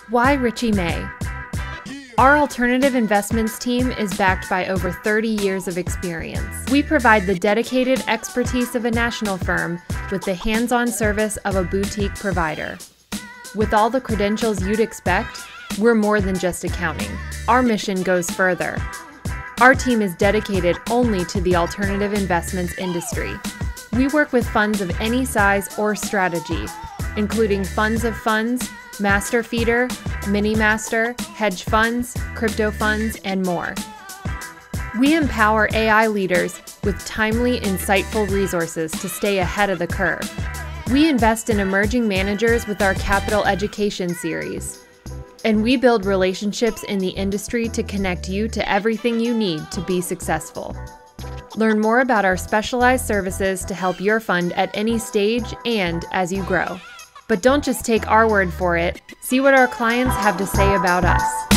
Why Richey May? Our alternative investments team is backed by over 30 years of experience. We provide the dedicated expertise of a national firm with the hands-on service of a boutique provider. With all the credentials you'd expect, we're more than just accounting. Our mission goes further. Our team is dedicated only to the alternative investments industry. We work with funds of any size or strategy, including funds of funds, master feeder, mini master, hedge funds, crypto funds, and more. We empower AI leaders with timely, insightful resources to stay ahead of the curve. We invest in emerging managers with our Capital Education series. And we build relationships in the industry to connect you to everything you need to be successful. Learn more about our specialized services to help your fund at any stage and as you grow. But don't just take our word for it. See what our clients have to say about us.